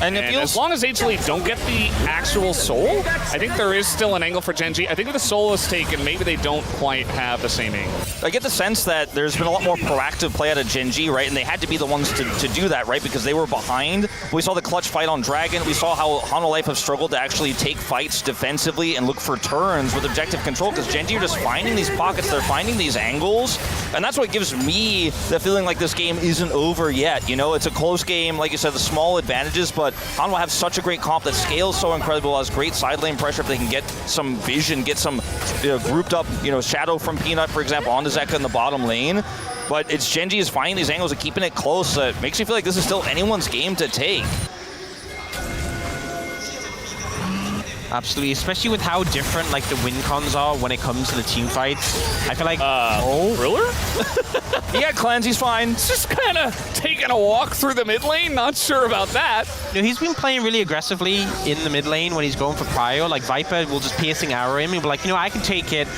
And as long as HLE don't get the actual soul, I think there is still an angle for Genji. I think if the soul is taken, maybe they don't quite have the same angle. I get the sense that there's been a lot more proactive play out of Genji, right? And they had to be the ones to do that, right? Because they were behind. We saw the clutch fight on Dragon. We saw how HANWHA Life have struggled to actually take fights defensively and look for turns with objective control, because Genji are just finding these pockets, they're finding these angles, and that's what gives me the feeling like this game isn't over yet. You know, it's a close game, like you said, the small advantages, but HANWHA have such a great comp that scales so incredible, has great side lane pressure if they can get some vision, get some grouped up, Shadow from Peanut, for example, onto Zeka in the bottom lane. But it's Genji is finding these angles and keeping it close. It makes you feel like this is still anyone's game to take. Absolutely, especially with how different like the win cons are when it comes to the team fights. I feel like Ruler? Yeah, Cleanse, he's fine. Just kind of taking a walk through the mid lane, not sure about that. He's been playing really aggressively in the mid lane when he's going for prio. Like Viper will just piercing arrow him and be like, I can take it.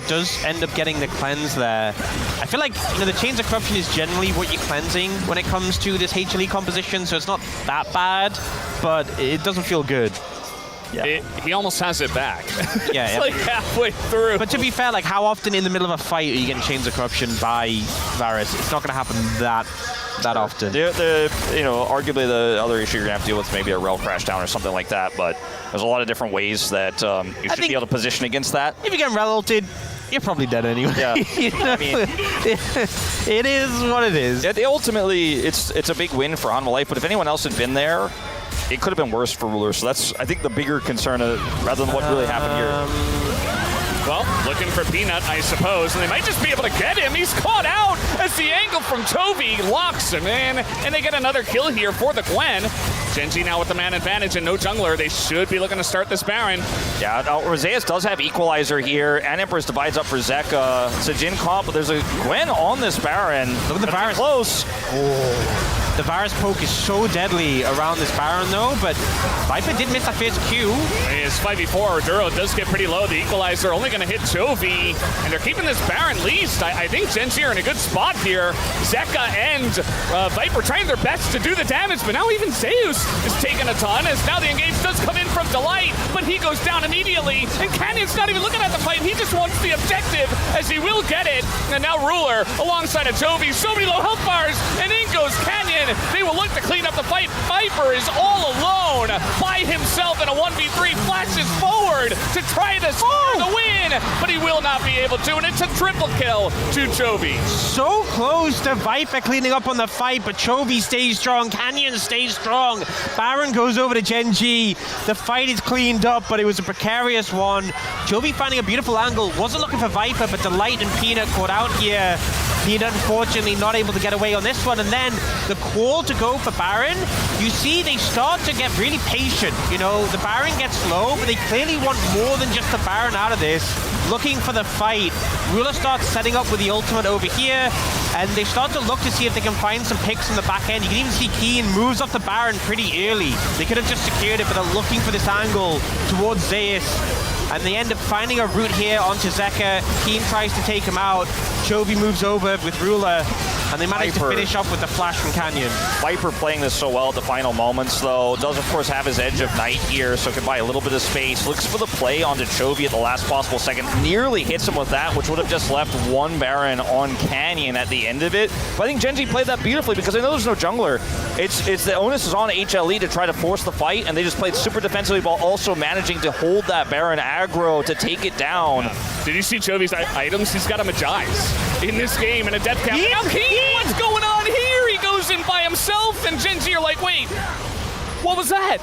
Does end up getting the cleanse there. I feel like the Chains of Corruption is generally what you're cleansing when it comes to this HLE composition, so it's not that bad, but it doesn't feel good. Yeah. He almost has it back. Yeah, it's like halfway through. But to be fair, like how often in the middle of a fight are you getting Chains of Corruption by Varus? It's not going to happen that often. Arguably the other issue you're going to have to deal with is maybe a rail crash down or something like that, but there's a lot of different ways that you should be able to position against that. If you get rail ulted, you're probably dead anyway. Yeah. I mean, it is what it is. Ultimately, it's a big win for HANWHA Life, but if anyone else had been there, it could have been worse for Ruler. So that's, I think, the bigger concern rather than what really happened here. Well, looking for Peanut, I suppose, and they might just be able to get him. He's caught out as the angle from Chovy locks him in, and they get another kill here for the Gwen. Genji now with the man advantage and no jungler. They should be looking to start this Baron. Yeah, Roseus does have Equalizer here, and Empress divides up for Zeka. It's a Jin comp, but there's a Gwen on this Baron. Look at the Varus. Close. Oh. The Varus poke is so deadly around this Baron though, but Viper did miss that first Q. His 5v4 Duro does get pretty low. The Equalizer only going to hit Chovy, and they're keeping this Baron least. I think Genji are in a good spot here. Zeka and Viper trying their best to do the damage, but now even Zeus is taking a ton, as now the engage does come in from Delight, but he goes down immediately, and Canyon's not even looking at the fight. He just wants the objective, as he will get it. And now Ruler alongside of Chovy, so many low health bars, and in goes Canyon. They will look to clean up the fight. Viper is all alone by himself in a 1v3, flashes forward to try to score the win, but he will not be able to, and it's a triple kill to Chovy. So close to Viper cleaning up on the fight, but Chovy stays strong, Canyon stays strong. Baron goes over to Genji. The fight is cleaned up, but it was a precarious one. Chovy finding a beautiful angle, wasn't looking for Viper, but Delight and Peanut caught out here. Peanut unfortunately not able to get away on this one, and then the call to go for Baron, you see they start to get really patient. The Baron gets low, but they clearly want more than just the Baron out of this. Looking for the fight. Ruler starts setting up with the ultimate over here, and they start to look to see if they can find some picks in the back end. You can even see Keen moves off the Baron pretty early. They could have just secured it, but they're looking for this angle towards Zeus. And they end up finding a route here onto Zeka. Keen tries to take him out. Chovy moves over with Ruler. And they managed to finish off with the flash from Canyon. Viper playing this so well at the final moments, though. Does, of course, have his Edge of Night here, so can buy a little bit of space. Looks for the play onto Chovy at the last possible second. Nearly hits him with that, which would have just left one Baron on Canyon at the end of it. But I think Genji played that beautifully because I know there's no jungler. It's the onus is on HLE to try to force the fight, and they just played super defensively while also managing to hold that Baron aggro to take it down. Did you see Chovy's items? He's got a Magi's in this game and a death cap. Now King, what's going on here? He goes in by himself, and Genji are like, wait, what was that?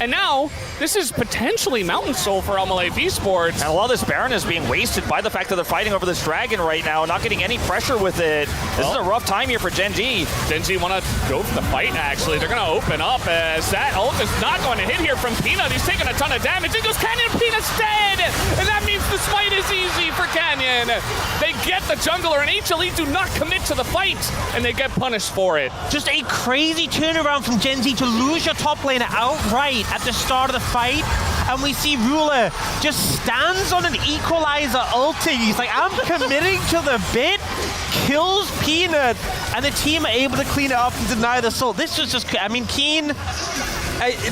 And now, this is potentially Mountain Soul for HLE ESPORTS. And a lot of this Baron is being wasted by the fact that they're fighting over this dragon right now, not getting any pressure with it. This is a rough time here for Genji. Genji want to go for the fight, actually. They're going to open up as that ult is not going to hit here from Peanut. He's taking a ton of damage. It goes Canyon, Peanut's dead! And that means the smite is easy for Canyon. They get the jungler, and HLE do not commit to the fight, and they get punished for it. Just a crazy turnaround from Genji to lose your top laner outright at the start of the fight, and we see Ruler just stands on an equalizer ulting. He's like, I'm committing to the bit, kills Peanut, and the team are able to clean it up and deny the soul. This was just, I mean, Keen,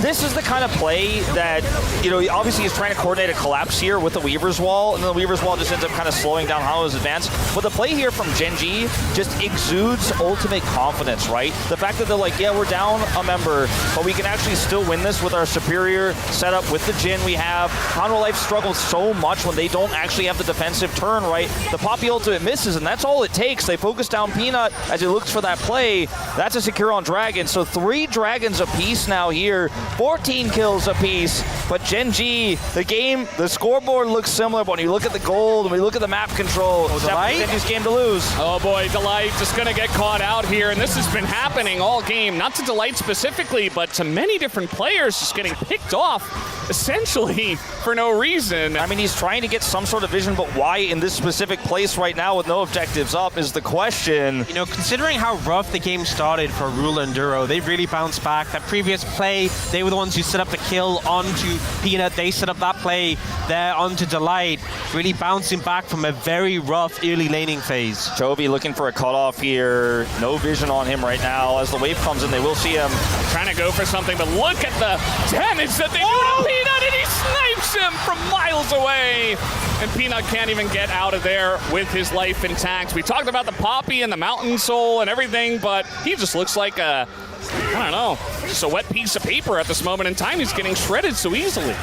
this is the kind of play that, you know, obviously he's trying to coordinate a collapse here with the Weaver's Wall, and then the Weaver's Wall just ends up kind of slowing down HANWHA's advance. But the play here from Genji just exudes ultimate confidence, right? The fact that they're like, yeah, we're down a member, but we can actually still win this with our superior setup, with the Jhin we have. HANWHA Life struggles so much when they don't actually have the defensive turn, right? The Poppy ultimate misses, and that's all it takes. They focus down Peanut as he looks for that play. That's a secure on Dragon. So 3 dragons apiece now here. 14 kills apiece, but Genji, the scoreboard looks similar, but when you look at the gold, when you look at the map control, it's definitely Genji's game to lose. Oh boy, Delight just gonna get caught out here, and this has been happening all game, not to Delight specifically, but to many different players just getting picked off, essentially, for no reason. I mean, he's trying to get some sort of vision, but why in this specific place right now with no objectives up is the question. You know, considering how rough the game started for Ruler and Duro, they really bounced back. That previous play, they were the ones who set up the kill onto Peanut. They set up that play there onto Delight, really bouncing back from a very rough early laning phase. Chovy looking for a cutoff here. No vision on him right now. As the wave comes in, they will see him. Trying to go for something, but look at the damage that they do to Peanut, and he snipes him from miles away. And Peanut can't even get out of there with his life intact. We talked about the Poppy and the Mountain Soul and everything, but he just looks like a, I don't know, just a wet piece of paper at this moment in time. He's getting shredded so easily.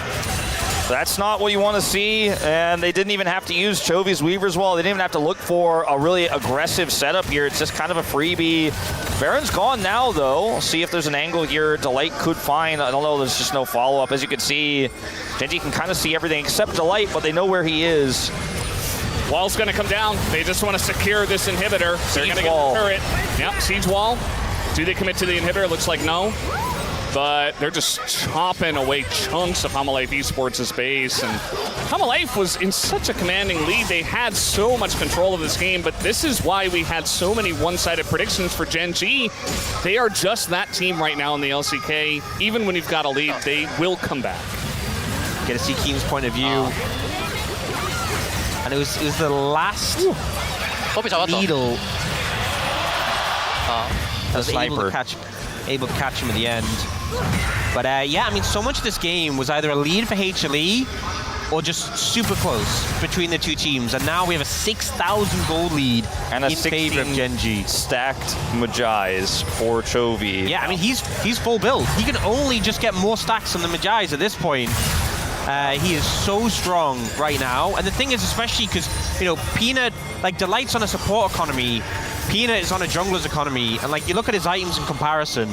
That's not what you want to see, and they didn't even have to use Chovy's Weaver's Wall. They didn't even have to look for a really aggressive setup here. It's just kind of a freebie. Baron's gone now, though. We'll see if there's an angle here Delight could find. I don't know, there's just no follow-up. As you can see, Genji can kind of see everything except Delight, but they know where he is. Wall's going to come down. They just want to secure this inhibitor. They're going to get the turret. Yep, siege wall. Do they commit to the inhibitor? Looks like no. But they're just chopping away chunks of HLE ESPORTS' base. And HLE was in such a commanding lead. They had so much control of this game, but this is why we had so many one-sided predictions for Genji. They are just that team right now in the LCK. Even when you've got a lead, they will come back. Get to see Keen's point of view. And it was the last needle that was able to catch him at the end. But yeah, I mean, so much of this game was either a lead for HLE or just super close between the two teams. And now we have a 6,000 gold lead and a in favor of Genji. Stacked Magi's for Chovy. Yeah, I mean, he's full build. He can only just get more stacks than the Magi's at this point. He is so strong right now. And the thing is, especially because, you know, Peanut, like, Delight's on a support economy. Peanut is on a jungler's economy. And, like, you look at his items in comparison.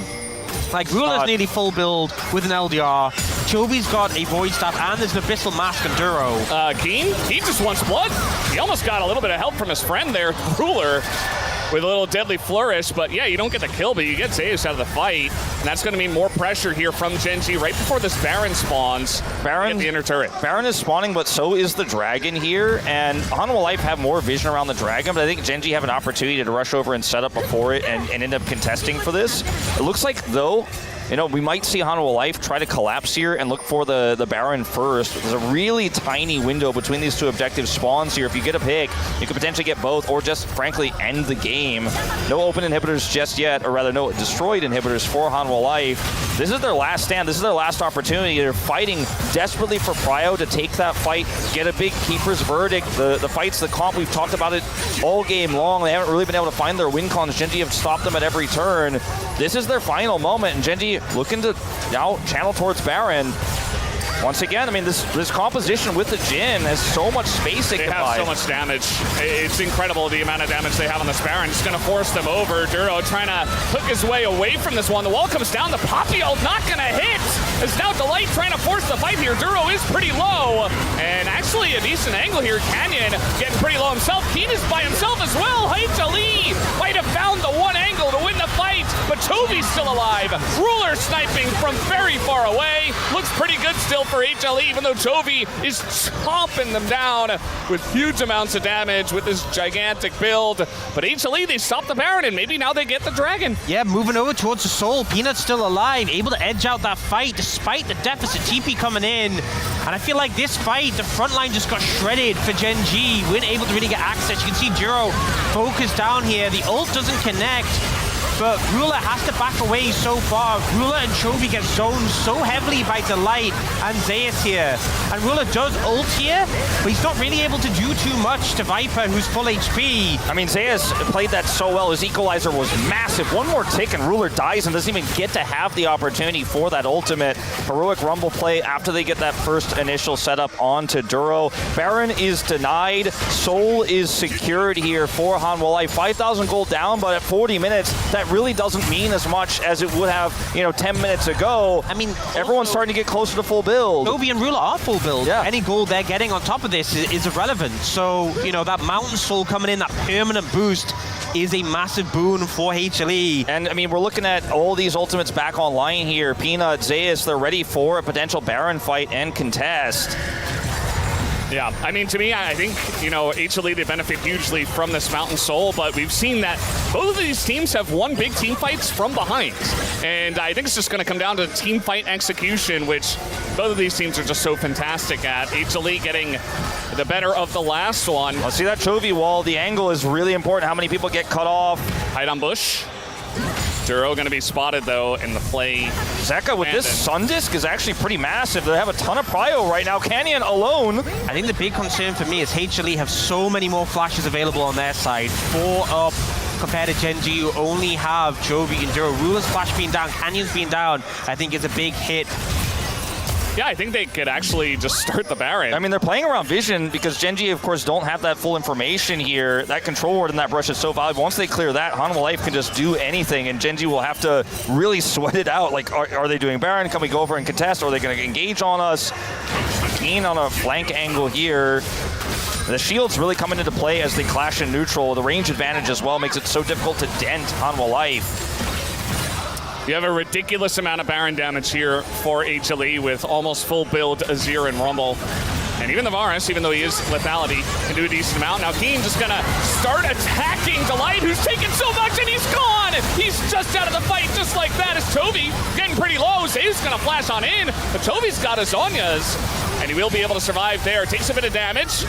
Like, Ruler's nearly full build with an LDR. Chovy's got a Void Staff, and there's an Abyssal Mask and Duro. Keen, he just wants blood. He almost got a little bit of help from his friend there, Ruler, with a little deadly flourish. But yeah, you don't get the kill, but you get Zeus out of the fight. And that's going to mean more pressure here from Genji right before this Baron spawns. Baron, the inner turret. Baron is spawning, but so is the Dragon here. And HANWHA Life have more vision around the Dragon, but I think Genji have an opportunity to rush over and set up before it and end up contesting for this. It looks like, though, you know, we might see HANWHA Life try to collapse here and look for the Baron first. There's a really tiny window between these two objective spawns here. If you get a pick, you could potentially get both or just, frankly, end the game. No open inhibitors just yet, or rather no destroyed inhibitors for HANWHA Life. This is their last stand. This is their last opportunity. They're fighting desperately for Prio to take that fight, get a big keeper's verdict. The fights, the comp, we've talked about it all game long. They haven't really been able to find their win cons. Genji have stopped them at every turn. This is their final moment, and Genji looking to now channel towards Baron. Once again, I mean, this composition with the Jhin has so much space it can buy. They have so much damage. It's incredible the amount of damage they have on this Baron. It's going to force them over. Duro trying to hook his way away from this one. The wall comes down. The Poppy ult not going to hit. It's now Delight trying to force the fight here. Duro is pretty low. And actually a decent angle here. Canyon getting pretty low himself. Keen is by himself as well. HLE might have found the one angle to win the fight, but Chovy's still alive. Ruler sniping from very far away. Looks pretty good still for HLE, even though Chovy is chomping them down with huge amounts of damage with this gigantic build. But HLE, they stop the Baron, and maybe now they get the Dragon. Yeah, moving over towards the Soul. Peanut's still alive, able to edge out that fight despite the deficit TP coming in. And I feel like this fight, the front line just got shredded for Genji. Weren't able to really get access. You can see Duro focused down here. The ult doesn't connect, but Ruler has to back away so far. Ruler and Chovy get zoned so heavily by Delight and Zeus here. And Ruler does ult here, but he's not really able to do too much to Viper, who's full HP. I mean, Zeus played that so well. His equalizer was massive. One more tick and Ruler dies and doesn't even get to have the opportunity for that ultimate. Heroic Rumble play after they get that first initial setup onto Duro. Baron is denied. Soul is secured here for HANWHA Life. 5,000 gold down, but at 40 minutes, that really doesn't mean as much as it would have, 10 minutes ago. I mean, everyone's starting to get closer to full build. Chovy and Ruler are full build. Yeah. Any gold they're getting on top of this is irrelevant. So, that Mountain Soul coming in, that permanent boost, is a massive boon for HLE. And I mean, we're looking at all these ultimates back online here. Peanut, Zeus, they're ready for a potential Baron fight and contest. Yeah, I mean, to me, I think, HLE, they benefit hugely from this Mountain Soul, but we've seen that both of these teams have won big team fights from behind. And I think it's just going to come down to team fight execution, which both of these teams are just so fantastic at. HLE getting the better of the last one. Let's see that Chovy wall. The angle is really important. How many people get cut off? Hide on bush. Duro going to be spotted, though, in the play. Zeka with this Sun Disc is actually pretty massive. They have a ton of prio right now. Canyon alone. I think the big concern for me is HLE have so many more flashes available on their side. 4 up compared to Genji, who only have Chovy and Duro. Ruler's flash being down, Canyon's being down, I think is a big hit. Yeah, I think they could actually just start the Baron. I mean, they're playing around vision because Genji, of course, don't have that full information here. That control ward in that brush is so valuable. Once they clear that, HANWHA Life can just do anything, and Genji will have to really sweat it out. Like, are they doing Baron? Can we go over and contest? Or are they going to engage on us? Keen on a flank angle here. The shields really coming into play as they clash in neutral. The range advantage as well makes it so difficult to dent HANWHA Life. You have a ridiculous amount of Baron damage here for HLE with almost full build Azir and Rumble. And even the Varus, even though he is lethality, can do a decent amount. Now Keen just gonna start attacking Delight, who's taken so much, and he's gone! He's just out of the fight just like that as Chovy getting pretty low. Zeus gonna flash on in, but Chovy's got his Zhonya's, and he will be able to survive there. Takes a bit of damage.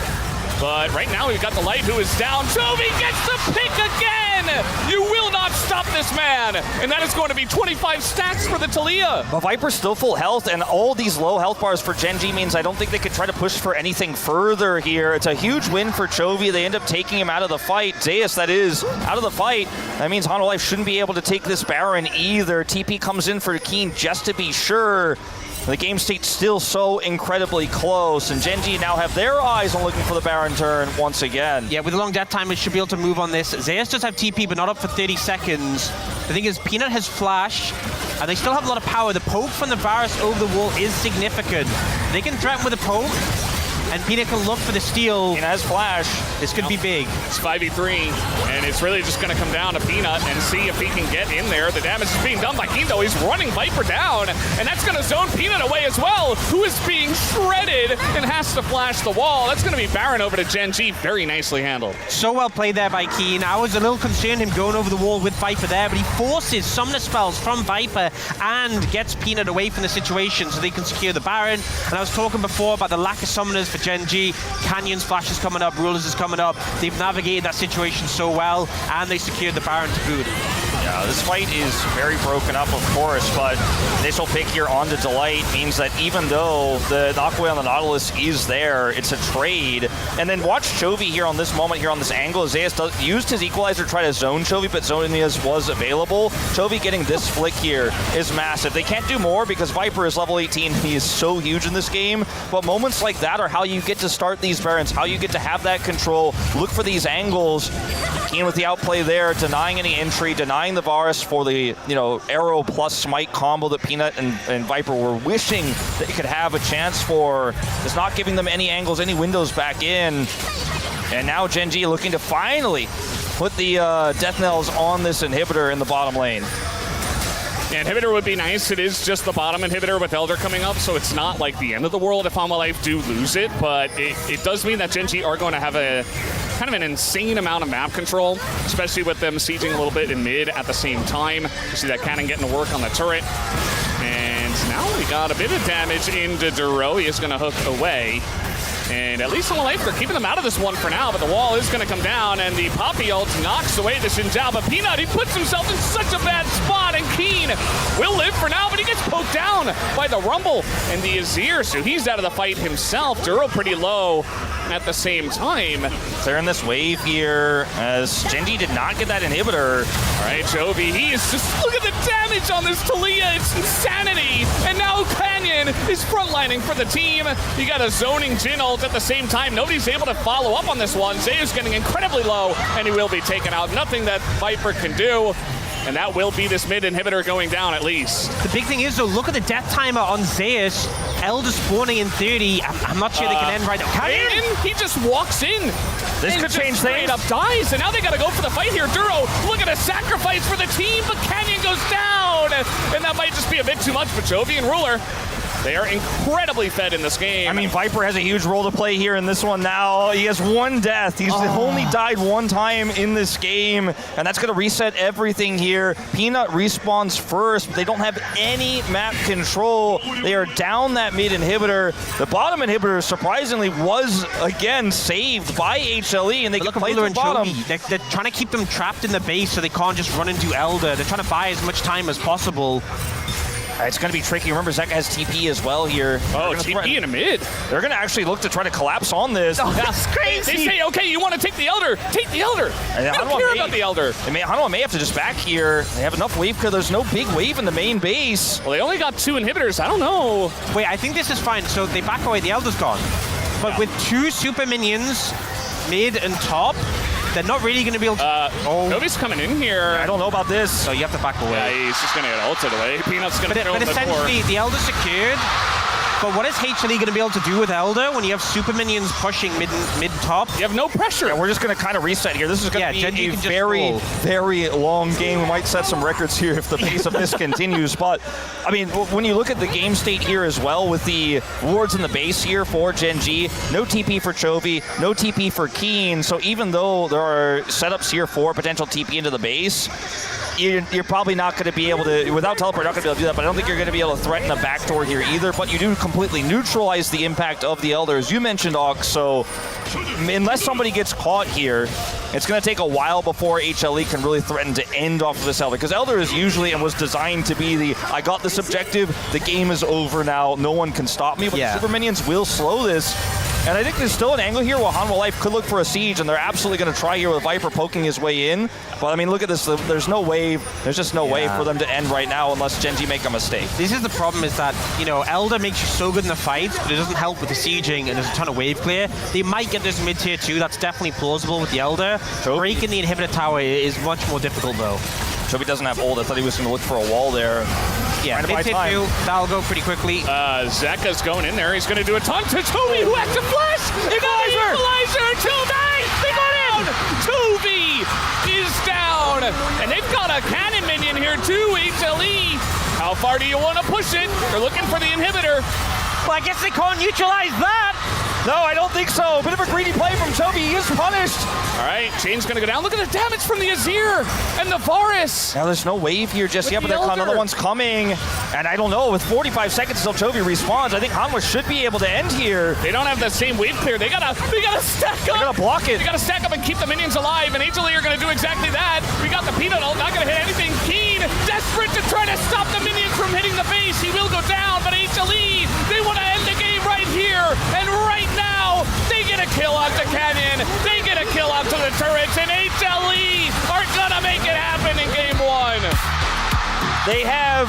But right now we've got Delight who is down. Chovy gets the pick again! You will not stop this man! And that is going to be 25 stacks for the Taliah. But Viper's still full health, and all these low health bars for Genji means I don't think they could try to push for anything further here. It's a huge win for Chovy. They end up taking him out of the fight. Zeus, that is, out of the fight. That means HANWHA Life shouldn't be able to take this Baron either. TP comes in for Keen just to be sure. The game state's still so incredibly close, and Genji now have their eyes on looking for the Baron turn once again. Yeah, with a long death time, we should be able to move on this. Zeus does have TP, but not up for 30 seconds. The thing is, Peanut has flash, and they still have a lot of power. The poke from the Varus over the wall is significant. They can threaten with a poke, and Peanut can look for the steal. Peanut has flash. This could be big. It's 5v3, and it's really just going to come down to Peanut and see if he can get in there. The damage is being done by Keen, though. He's running Viper down, and that's going to zone Peanut away as well, who is being shredded and has to flash the wall. That's going to be Baron over to Genji. Very nicely handled. So well played there by Keen. I was a little concerned him going over the wall with Viper there, but he forces summoner spells from Viper and gets Peanut away from the situation so they can secure the Baron. And I was talking before about the lack of summoners for Genji. Canyon's flash is coming up, Rulers is coming up. They've navigated that situation so well, and they secured the Baron to boot. Yeah, this fight is very broken up, of course, but initial pick here onto Delight means that even though the knockaway on the Nautilus is there, it's a trade. And then watch Chovy here on this moment, here on this angle. Zeus used his equalizer to try to zone Chovy, but Zonius was available. Chovy getting this flick here is massive. They can't do more because Viper is level 18. He is so huge in this game, but moments like that are how you get to start these Barons, how you get to have that control, look for these angles. Keen with the outplay there, denying any entry, denying the Varus for the, arrow plus smite combo that Peanut and Viper were wishing they could have a chance for. Just not giving them any angles, any windows back in. And now Genji looking to finally put the death knells on this inhibitor in the bottom lane. Yeah, inhibitor would be nice. It is just the bottom inhibitor with Elder coming up, so it's not like the end of the world if HANWHA Life do lose it, but it does mean that Genji are going to have a kind of an insane amount of map control, especially with them sieging a little bit in mid at the same time. You see that cannon getting to work on the turret. And now we got a bit of damage into Duro. He is going to hook away. And at least HANWHA Life, they're keeping them out of this one for now, but the wall is going to come down, and the Poppy ult knocks away the Xin Zhao, but Peanut, he puts himself in such a bad spot, and Keen will live for now, but he gets poked down by the Rumble and the Azir, so he's out of the fight himself. Duro pretty low at the same time. Clearing this wave here, as Genji did not get that inhibitor. All right, Chovy, he is just, look at the damage on this Taliah, it's insanity, and now Canyon is frontlining for the team. You got a zoning Jin ult at the same time. Nobody's able to follow up on this one. Zayu's getting incredibly low, and he will be taken out. Nothing that Viper can do, and that will be this mid inhibitor going down at least. The big thing is, though, look at the death timer on Zeus. Elder spawning in 30. I'm not sure they can end right now. Canyon, he just walks in. This could change things. Up dies, and now they got to go for the fight here. Duro, look at a sacrifice for the team, but Canyon goes down, and that might just be a bit too much for Chovy and Ruler. They are incredibly fed in this game. I mean, Viper has a huge role to play here in this one now. He has one death. He's only died one time in this game, and that's going to reset everything here. Peanut respawns first, but they don't have any map control. They are down that mid inhibitor. The bottom inhibitor, surprisingly, was, again, saved by HLE, and they can play the bottom. They're trying to keep them trapped in the base so they can't just run into Elder. They're trying to buy as much time as possible. It's going to be tricky. Remember, Zek has TP as well here. Oh, TP in a mid. They're going to actually look to try to collapse on this. Oh, that's crazy. They say, okay, you want to take the Elder? Take the Elder. I don't care about the Elder. HANWHA may have to just back here. They have enough wave because there's no big wave in the main base. Well, they only got 2 inhibitors. I don't know. Wait, I think this is fine. So they back away. The Elder's gone. But with 2 super minions, mid and top, they're not really going to be able to... Nobody's coming in here. I don't know about this. So you have to back away. Yeah, he's just going to get ulted away. Peanut's going to throw him the door. But essentially, the Elder's secured. But what is HLE going to be able to do with Elder when you have super minions pushing mid-top? You have no pressure. Yeah, we're just going to kind of reset here. This is going to be Genji a very, very long game. We might set some records here if the pace of this continues. But, I mean, when you look at the game state here as well with the wards in the base here for Genji, no TP for Chovy, no TP for Keen. So even though there are setups here for potential TP into the base, you're probably not going to be able to, without teleport, not going to be able to do that, but I don't think you're going to be able to threaten a backdoor here either, but you do completely neutralize the impact of the Elder, as you mentioned, Ox, so unless somebody gets caught here, it's going to take a while before HLE can really threaten to end off of this Elder, because Elder is usually and was designed to be the, I got this objective, the game is over now, no one can stop me, but the Super Minions will slow this. And I think there's still an angle here where HANWHA Life could look for a siege, and they're absolutely going to try here with Viper poking his way in. But, I mean, look at this. There's no wave. There's just no way for them to end right now unless Genji make a mistake. This is the problem, is that, Elder makes you so good in the fights, but it doesn't help with the sieging, and there's a ton of wave clear. They might get this mid-tier 2. That's definitely plausible with the Elder. Breaking the inhibitor tower is much more difficult, though. Chovy doesn't have ult. I thought he was going to look for a wall there. Yeah, Trying to buy hit time. 2. That'll go pretty quickly. Zeka's going in there. He's going to do a taunt to Toby, who has to flash. Equalizer. Toby, they got in. Toby is down. And they've got a cannon minion here too, HLE. How far do you want to push it? They're looking for the inhibitor. Well, I guess they can't neutralize that. No, I don't think so. Bit of a greedy play from Toby. He is punished. All right, Jane's going to go down. Look at the damage from the Azir and the Varus. Now there's no wave here just yet, but another one's coming. And I don't know, with 45 seconds until Toby respawns, I think HANWHA should be able to end here. They don't have the same wave clear. They gotta stack up. They gotta block it. They gotta stack up and keep the minions alive, and HLE are gonna do exactly that. We got the peanut ult, not gonna hit anything. Keen, desperate to try to stop the minions from hitting the base. He will go down, but HLE, they wanna end the game right here, and right now, they get a kill onto Canyon, they get a kill onto the turrets, and HLE are gonna make it happen in game 1. They have